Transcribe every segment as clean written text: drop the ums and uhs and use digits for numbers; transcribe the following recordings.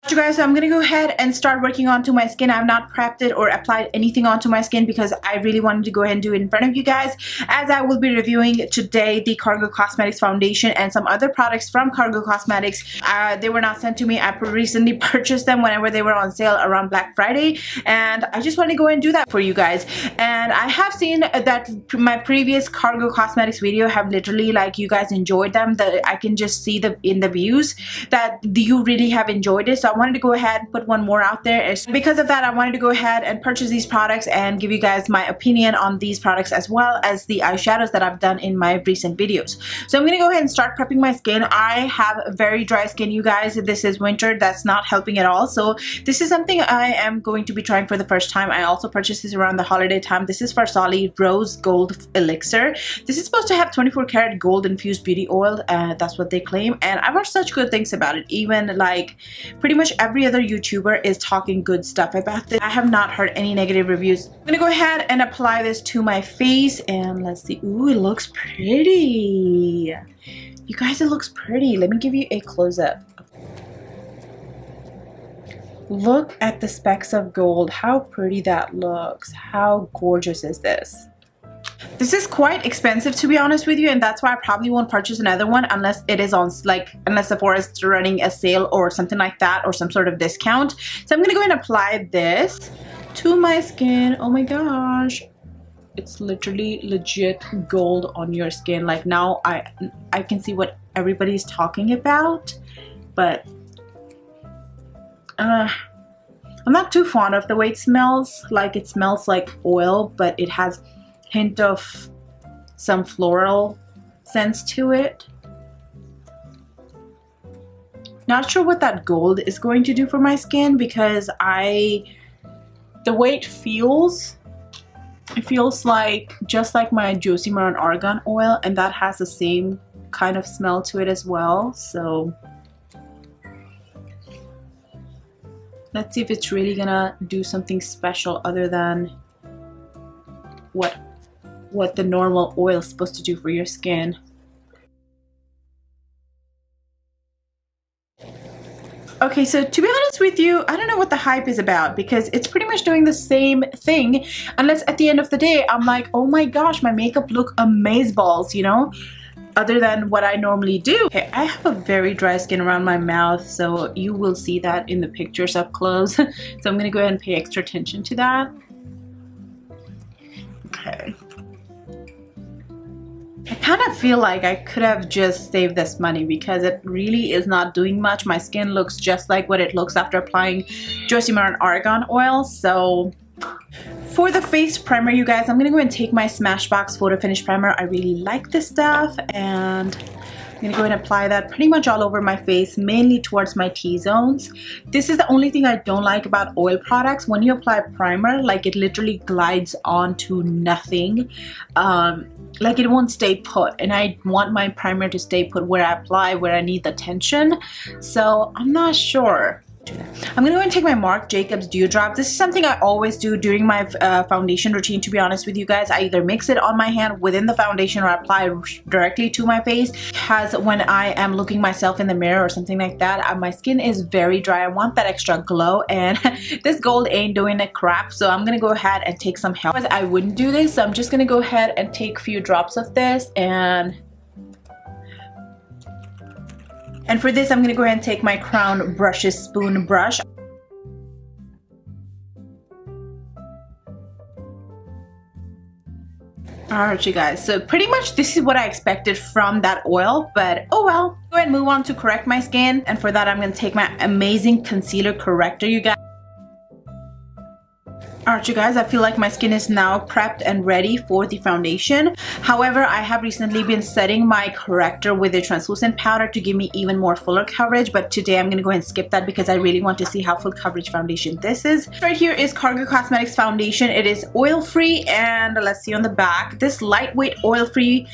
You guys, so I'm gonna go ahead and start working onto my skin. I've not prepped it or applied anything onto my skin because I really wanted to go ahead and do it in front of you guys, as I will be reviewing today the Cargo Cosmetics foundation and some other products from Cargo Cosmetics. They were not sent to me. I recently purchased them whenever they were on sale around Black Friday, and I just want to go and do that for you guys. And I have seen that my previous Cargo Cosmetics video have literally, like, you guys enjoyed them. I can just see in the views that you really have enjoyed it. So I wanted to go ahead and put one more out there. Because of that, I wanted to go ahead and purchase these products and give you guys my opinion on these products, as well as the eyeshadows that I've done in my recent videos. So I'm gonna go ahead and start prepping my skin. I have very dry skin, you guys. This is winter. That's not helping at all. So this is something I am going to be trying for the first time. I also purchased this around the holiday time. This is Farsali Rose Gold Elixir. This is supposed to have 24 karat gold infused beauty oil. That's what they claim, and I've heard such good things about it. Even like pretty much every other YouTuber is talking good stuff about this. I have not heard any negative reviews. I'm gonna go ahead and apply this to my face, and let's see. Ooh, it looks pretty. You guys, it looks pretty. Let me give you a close-up. Look at the specks of gold. How pretty that looks. How gorgeous is this? This is quite expensive, to be honest with you, and that's why I probably won't purchase another one unless it is on, unless Sephora is running a sale or something like that, or some sort of discount. So I'm gonna go ahead and apply this to my skin. Oh my gosh, it's literally legit gold on your skin. Like, now I can see what everybody's talking about, but I'm not too fond of the way it smells. Like, it smells like oil, but it has hint of some floral sense to it. Not sure what that gold is going to do for my skin, because the way it feels like just like my Josie Maran Argan oil, and that has the same kind of smell to it as well. So let's see if it's really gonna do something special other than what the normal oil is supposed to do for your skin. Okay, so to be honest with you, I don't know what the hype is about, because it's pretty much doing the same thing, unless at the end of the day I'm like, oh my gosh, my makeup look amazeballs, you know, other than what I normally do. Okay, I have a very dry skin around my mouth, so you will see that in the pictures up close. So I'm gonna go ahead and pay extra attention to that. Okay. I kind of feel like I could have just saved this money, because it really is not doing much. My skin looks just like what it looks after applying Josie Maran Argan oil. So for the face primer, you guys, I'm gonna go and take my Smashbox Photo Finish Primer. I really like this stuff, and I'm gonna go ahead and apply that pretty much all over my face, mainly towards my T-zones. This is the only thing I don't like about oil products. When you apply primer, like, it literally glides onto nothing. Like, it won't stay put, and I want my primer to stay put where I apply, where I need the tension. So I'm not sure. I'm gonna go and take my Marc Jacobs Dew Drop. This is something I always do during my foundation routine, to be honest with you guys. I either mix it on my hand within the foundation or apply directly to my face, because when I am looking myself in the mirror or something like that, my skin is very dry. I want that extra glow, and this gold ain't doing a crap. So I'm gonna go ahead and take some help. I wouldn't do this, so I'm just gonna go ahead and take a few drops of this, and for this, I'm going to go ahead and take my Crown Brushes Spoon Brush. Alright, you guys, so pretty much this is what I expected from that oil, but oh well. Go ahead and move on to correct my skin, and for that I'm going to take my amazing concealer corrector, you guys. Alright, you guys, I feel like my skin is now prepped and ready for the foundation. However, I have recently been setting my corrector with a translucent powder to give me even more fuller coverage, but today I'm going to go ahead and skip that because I really want to see how full coverage foundation this is. Right here is Cargo Cosmetics foundation. It is oil-free, and let's see on the back. This lightweight, oil-free,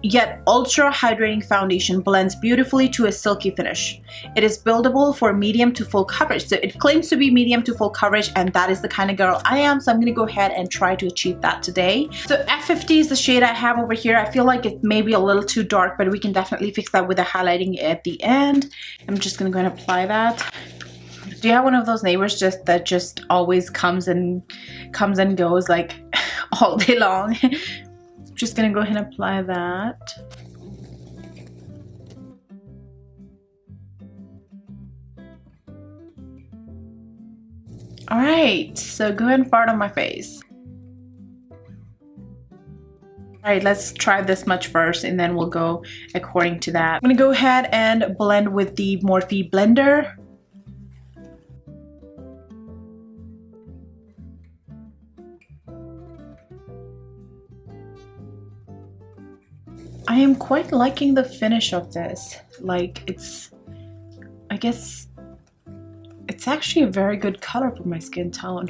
yet ultra hydrating foundation blends beautifully to a silky finish. It is buildable for medium to full coverage. So it claims to be medium to full coverage, and that is the kind of girl I am, so I'm gonna go ahead and try to achieve that today. So F50 is the shade I have over here. I feel like it may be a little too dark, but we can definitely fix that with the highlighting at the end. I'm just gonna go and apply that. I'm gonna Do you have one of those neighbors that just always comes and goes like all day long? Just gonna go ahead and apply that. Alright, so go ahead and fart on my face. Alright, let's try this much first and then we'll go according to that. I'm gonna go ahead and blend with the Morphe blender. I am quite liking the finish of this. Like, I guess it's actually a very good color for my skin tone.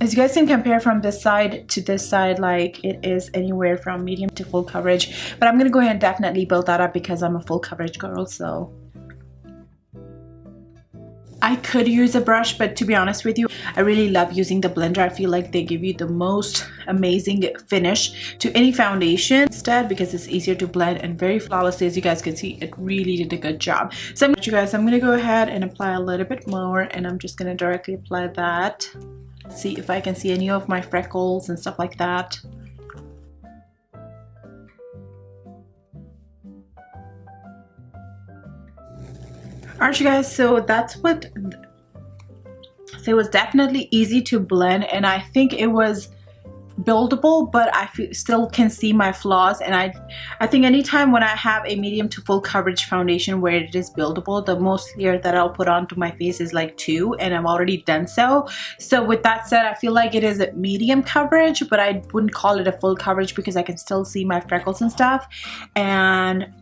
As you guys can compare from this side to this side, like it is anywhere from medium to full coverage. But I'm gonna go ahead and definitely build that up because I'm a full coverage girl, so. I could use a brush, but to be honest with you, I really love using the blender. I feel like they give you the most amazing finish to any foundation instead because it's easier to blend and very flawlessly. As you guys can see, it really did a good job. So I'm gonna go ahead and apply a little bit more, and I'm just gonna directly apply that. See if I can see any of my freckles and stuff like that. Alright you guys, so that's what, so it was definitely easy to blend, and I think it was buildable, but I still can see my flaws. And I think anytime when I have a medium to full coverage foundation where it is buildable, the most layer that I'll put onto my face is like 2, and I've already done so. So with that said, I feel like it is a medium coverage, but I wouldn't call it a full coverage because I can still see my freckles and stuff. And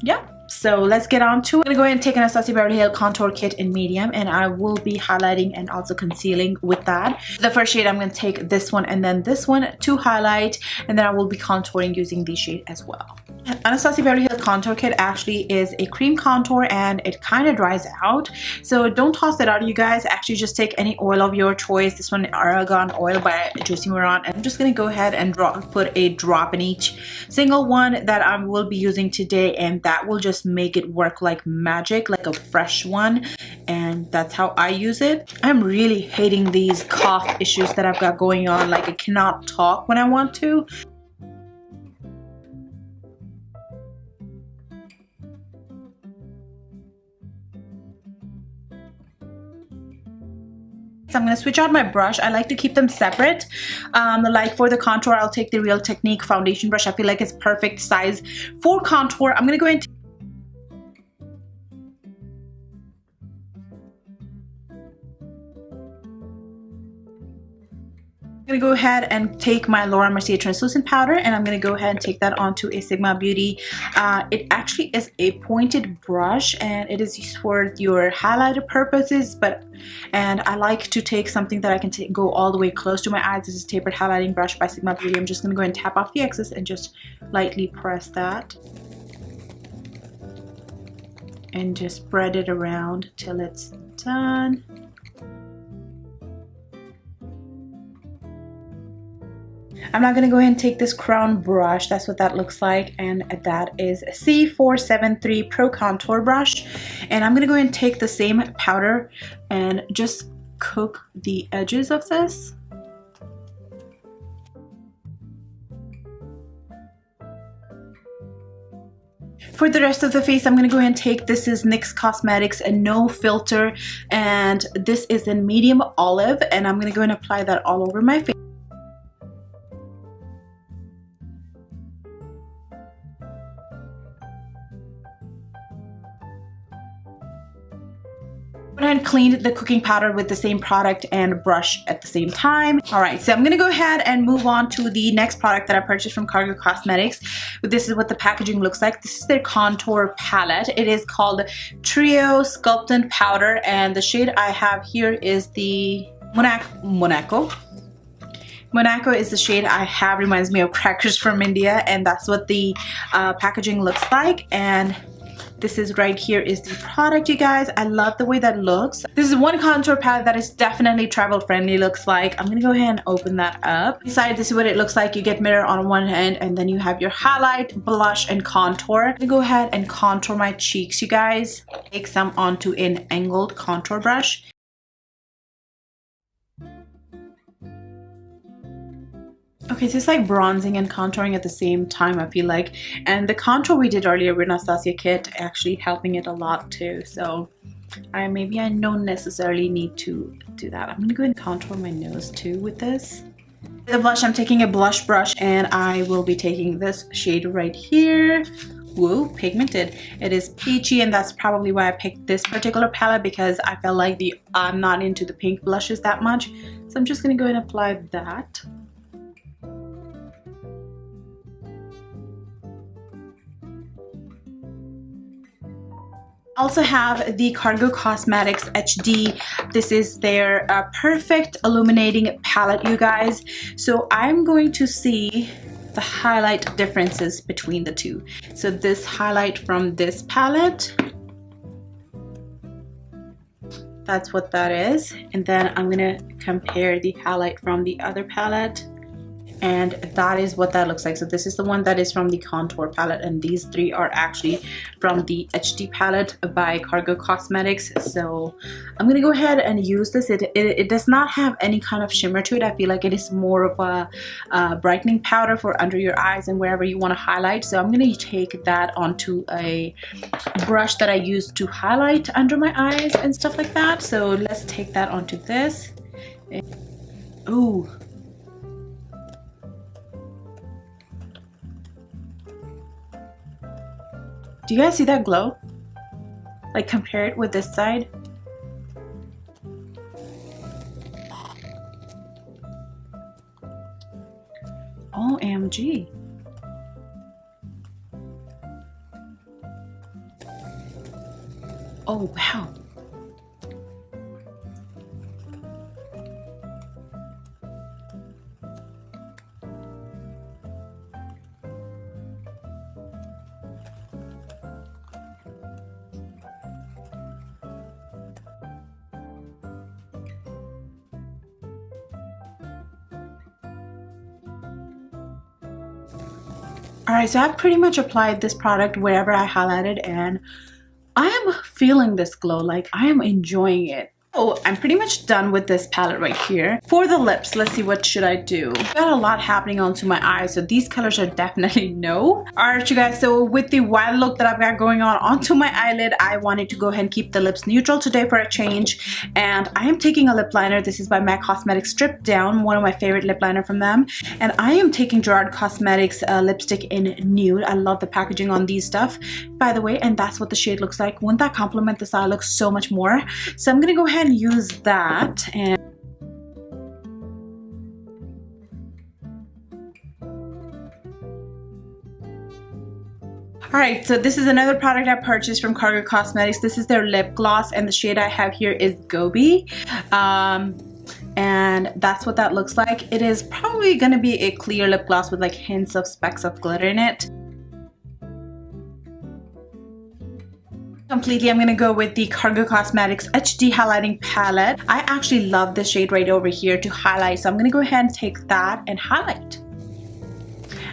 yeah, so let's get on to it. I'm gonna go ahead and take an Anastasia Beverly Hills contour kit in medium, and I will be highlighting and also concealing with that. The first shade, I'm gonna take this one and then this one to highlight, and then I will be contouring using this shade as well. Anastasia Beverly Hills contour kit actually is a cream contour, and it kind of dries out, so don't toss it out, you guys. Actually just take any oil of your choice. This one, Argan oil by Juicy Moran, and I'm just gonna go ahead and put a drop in each single one that I will be using today, and that will just make it work like magic, like a fresh one. And that's how I use it. I'm really hating these cough issues that I've got going on. Like, I cannot talk when I want to. So I'm going to switch out my brush. I like to keep them separate. Like for the contour, I'll take the Real Technique foundation brush. I feel like it's perfect size for contour. I'm going to go into I'm going to go ahead and take my Laura Mercier translucent powder, and I'm going to go ahead and take that onto a Sigma Beauty. It actually is a pointed brush, and it is used for your highlighter purposes, and I like to take something that I can go all the way close to my eyes. This is Tapered Highlighting Brush by Sigma Beauty. I'm just going to go ahead and tap off the excess and just lightly press that. And just spread it around till it's done. I'm now going to go ahead and take this crown brush. That's what that looks like, and that is C473 Pro Contour Brush. And I'm going to go ahead and take the same powder and just cook the edges of this. For the rest of the face, I'm going to go ahead and take, this is NYX Cosmetics and No Filter, and this is in medium olive, and I'm going to go ahead and apply that all over my face. And cleaned the cooking powder with the same product and brush at the same time. Alright, so I'm going to go ahead and move on to the next product that I purchased from Cargo Cosmetics. This is what the packaging looks like. This is their contour palette. It is called Trio Sculptant Powder, and the shade I have here is the Monaco. Monaco is the shade I have. Reminds me of crackers from India, and that's what the packaging looks like. And This is right here is the product, you guys. I love the way that looks. This is one contour palette that is definitely travel friendly, looks like. I'm gonna go ahead and open that up. Inside, this is what it looks like. You get mirror on one end, and then you have your highlight, blush, and contour. I'm gonna go ahead and contour my cheeks, you guys. Take some onto an angled contour brush. Okay, so it's like bronzing and contouring at the same time, I feel like. And the contour we did earlier with Anastasia Kit actually helping it a lot too. So maybe I don't necessarily need to do that. I'm gonna go ahead and contour my nose too with this. The blush, I'm taking a blush brush and I will be taking this shade right here. Whoa, pigmented. It is peachy, and that's probably why I picked this particular palette, because I felt like I'm not into the pink blushes that much. So I'm just gonna go ahead and apply that. Also have the Cargo Cosmetics HD. This is their perfect illuminating palette, you guys. So I'm going to see the highlight differences between the two. So this highlight from this palette, that's what that is. And then I'm gonna compare the highlight from the other palette, and that is what that looks like. So this is the one that is from the contour palette, and these three are actually from the HD palette by Cargo Cosmetics. So I'm gonna go ahead and use this. It does not have any kind of shimmer to it. I feel like it is more of a brightening powder for under your eyes and wherever you want to highlight. So I'm gonna take that onto a brush that I use to highlight under my eyes and stuff like that. So let's take that onto this. Ooh. Do you guys see that glow? Like, compare it with this side. OMG. Oh, wow. Alright, so I've pretty much applied this product wherever I highlighted, and I am feeling this glow. Like, I am enjoying it. Oh, I'm pretty much done with this palette right here. For the lips, let's see, what should I do? I've got a lot happening onto my eyes, so these colors are definitely no. Alright, you guys, so with the wild look that I've got going on onto my eyelid, I wanted to go ahead and keep the lips neutral today for a change. And I am taking a lip liner. This is by MAC Cosmetics Stripped Down, one of my favorite lip liner from them. And I am taking Gerard Cosmetics lipstick in Nude. I love the packaging on these stuff, by the way, and that's what the shade looks like. Wouldn't that complement this eye look so much more? So I'm gonna go ahead and use that. And alright, so this is another product I purchased from Cargo Cosmetics. This is their lip gloss, and the shade I have here is Gobi. And that's what that looks like. It is probably gonna be a clear lip gloss with like hints of specks of glitter in it. Completely, I'm gonna go with the Cargo Cosmetics HD highlighting palette. I actually love this shade right over here to highlight, so I'm gonna go ahead and take that and highlight.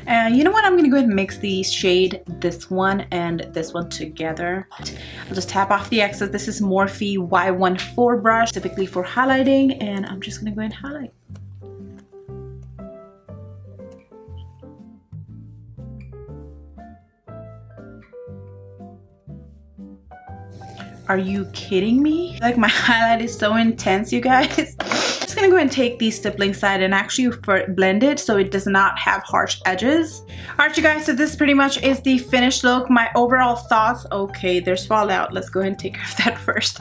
And you know what, I'm gonna go ahead and mix the shade, this one and this one together. I'll just tap off the excess. This is Morphe Y14 brush specifically for highlighting, and I'm just gonna go ahead and highlight. Are you kidding me? Like, my highlight is so intense, you guys. I'm just gonna go ahead and take the stippling side and actually blend it so it does not have harsh edges. Alright, you guys, so this pretty much is the finished look. My overall thoughts, okay, there's fallout. Let's go ahead and take care of that first.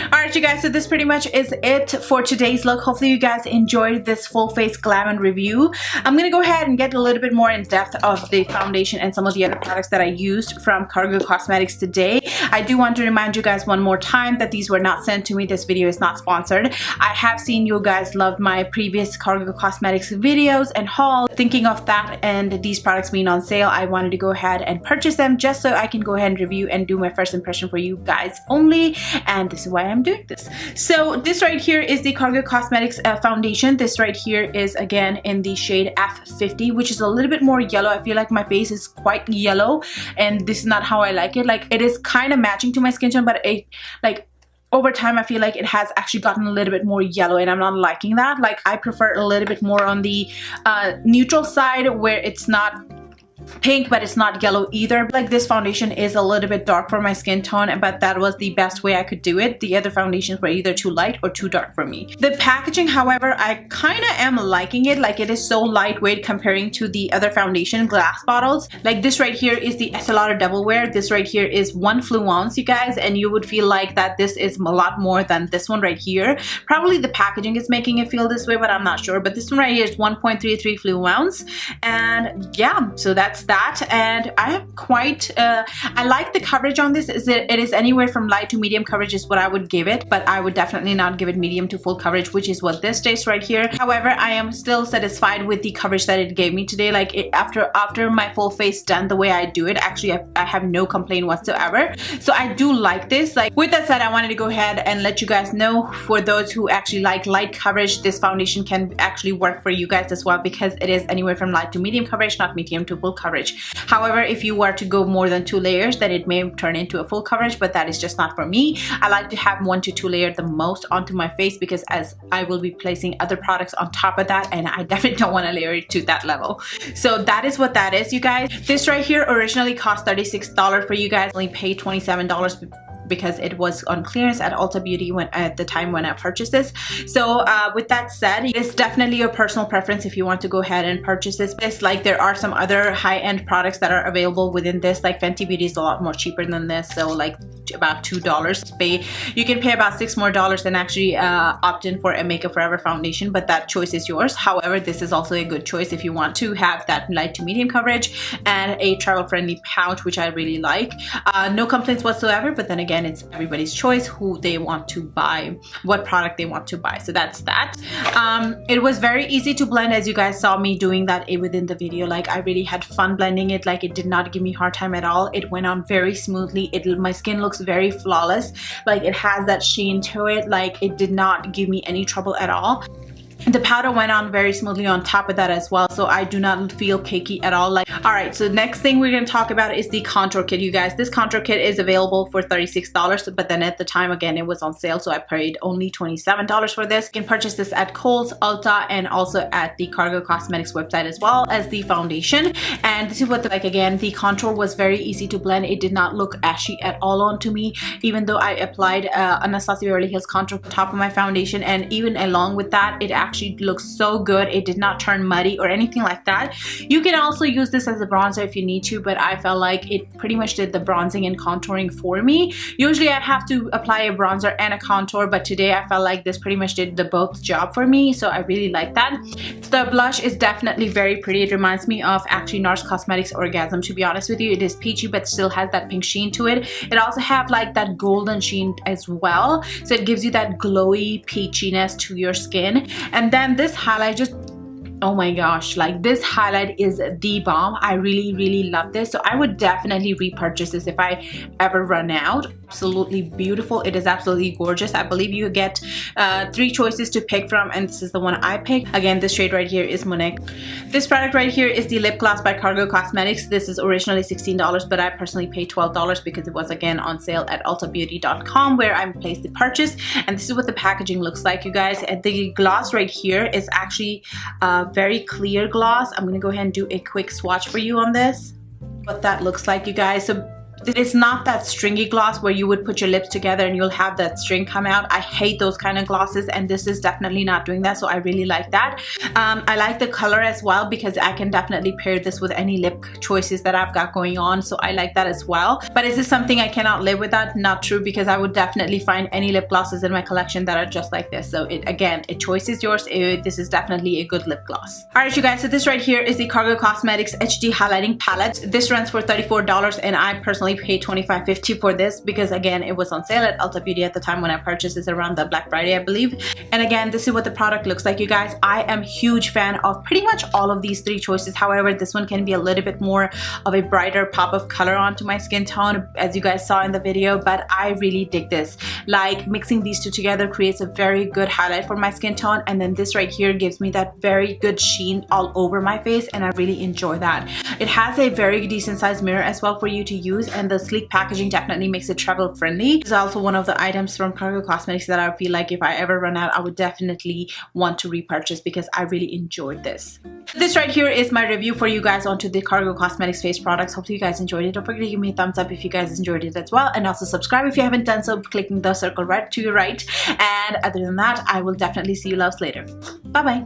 Alright, Alright you guys, so this pretty much is it for today's look. Hopefully you guys enjoyed this full face glam and review. I'm gonna go ahead and get a little bit more in depth of the foundation and some of the other products that I used from Cargo Cosmetics today. I do want to remind you guys one more time that these were not sent to me. This video is not sponsored. I have seen you guys loved my previous Cargo Cosmetics videos and haul. Thinking of that and these products being on sale, I wanted to go ahead and purchase them just so I can go ahead and review and do my first impression for you guys only, and this is why I'm doing this. So this right here is the Cargo Cosmetics foundation. This right here is again in the shade F50, which is a little bit more yellow. I feel like my face is quite yellow and this is not how I like it. Like, it is kind of matching to my skin tone, but it, like, over time I feel like it has actually gotten a little bit more yellow and I'm not liking that. Like, I prefer a little bit more on the neutral side where it's not pink but it's not yellow either. Like, this foundation is a little bit dark for my skin tone, but that was the best way I could do it. The other foundations were either too light or too dark for me. The packaging, however, I kind of am liking it. Like, it is so lightweight comparing to the other foundation glass bottles. Like, this right here is the Estee Double Wear. This right here is 1 fluounce, you guys, and you would feel like that this is a lot more than this one right here. Probably the packaging is making it feel this way, but I'm not sure. But this one right here is 1.33 fluounce, and yeah, so that's that. And I have quite I like the coverage on this. It is anywhere from light to medium coverage is what I would give it, but I would definitely not give it medium to full coverage, which is what this states right here. However, I am still satisfied with the coverage that it gave me today. Like, after my full face done the way I do it, actually I have no complaint whatsoever. So I do like this. Like, with that said, I wanted to go ahead and let you guys know, for those who actually like light coverage, this foundation can actually work for you guys as well, because it is anywhere from light to medium coverage, not medium to full coverage. However, if you were to go more than 2 layers, then it may turn into a full coverage, but that is just not for me. I like to have 1 to 2 layers the most onto my face, because as I will be placing other products on top of that, and I definitely don't want to layer it to that level. So that is what that is, you guys. This right here originally cost $36 for you guys. I only paid $27 because it was on clearance at Ulta Beauty at the time when I purchased this. So with that said, it's definitely your personal preference if you want to go ahead and purchase this. It's like, there are some other high-end products that are available within this. Like, Fenty Beauty is a lot more cheaper than this, so like about $2. You can pay about $6 more and actually opt in for a Makeup Forever foundation, but that choice is yours. However, this is also a good choice if you want to have that light to medium coverage and a travel-friendly pouch, which I really like. No complaints whatsoever, but then again, it's everybody's choice who they want to buy, what product they want to buy. So that's that. It was very easy to blend, as you guys saw me doing that within the video. Like, I really had fun blending it. Like, it did not give me a hard time at all. It went on very smoothly. My skin looks very flawless. Like, it has that sheen to it. Like, it did not give me any trouble at all. The powder went on very smoothly on top of that as well, so I do not feel cakey at all. Like, all right, so next thing we're going to talk about is the contour kit, you guys. This contour kit is available for $36, but then at the time, again, it was on sale, so I paid only $27 for this. You can purchase this at Kohl's, Ulta, and also at the Cargo Cosmetics website, as well as the foundation. And this is what like, again, the contour was very easy to blend. It did not look ashy at all onto me, even though I applied Anastasia Beverly Hills contour on top of my foundation, and even along with that, it actually looks so good. It did not turn muddy or anything like that. You can also use this as a bronzer if you need to, but I felt like it pretty much did the bronzing and contouring for me. Usually I have to apply a bronzer and a contour, but today I felt like this pretty much did the both job for me, so I really like that. The blush is definitely very pretty. It reminds me of actually NARS Cosmetics Orgasm, to be honest with you. It is peachy but still has that pink sheen to it. It also have like that golden sheen as well, so it gives you that glowy peachiness to your skin. And then this highlight, just, oh my gosh, like, this highlight is the bomb. I really love this, so I would definitely repurchase this if I ever run out. Absolutely beautiful. It is absolutely gorgeous. I believe you get 3 choices to pick from, and this is the one I picked. Again, this shade right here is Monet. This product right here is the lip gloss by Cargo Cosmetics. This is originally $16, but I personally paid $12 because it was again on sale at ultabeauty.com, where I placed the purchase. And this is what the packaging looks like, you guys. And the gloss right here is actually very clear gloss. I'm gonna go ahead and do a quick swatch for you on this. What that looks like, you guys. So It's not that stringy gloss where you would put your lips together and you'll have that string come out. I hate those kind of glosses, and this is definitely not doing that, so I really like that. I like the color as well because I can definitely pair this with any lip choices that I've got going on, so I like that as well. But is this something I cannot live without? Not true, because I would definitely find any lip glosses in my collection that are just like this. So again, a choice is yours. This is definitely a good lip gloss. Alright you guys, so this right here is the Cargo Cosmetics HD Highlighting Palette. This runs for $34 and I personally paid $25.50 for this because again, it was on sale at Ulta Beauty at the time when I purchased this around the Black Friday, I believe. And again, this is what the product looks like, you guys. I am a huge fan of pretty much all of these three choices. However, this one can be a little bit more of a brighter pop of color onto my skin tone, as you guys saw in the video, but I really dig this. Like, mixing these two together creates a very good highlight for my skin tone, and then this right here gives me that very good sheen all over my face, and I really enjoy that. It has a very decent sized mirror as well for you to use, and the sleek packaging definitely makes it travel friendly. It's also one of the items from Cargo Cosmetics that I feel like if I ever run out, I would definitely want to repurchase because I really enjoyed this. This right here is my review for you guys onto the Cargo Cosmetics face products. Hopefully you guys enjoyed it. Don't forget to give me a thumbs up if you guys enjoyed it as well, and also subscribe if you haven't done so, clicking the circle right to your right. And other than that, I will definitely see you loves later. Bye bye.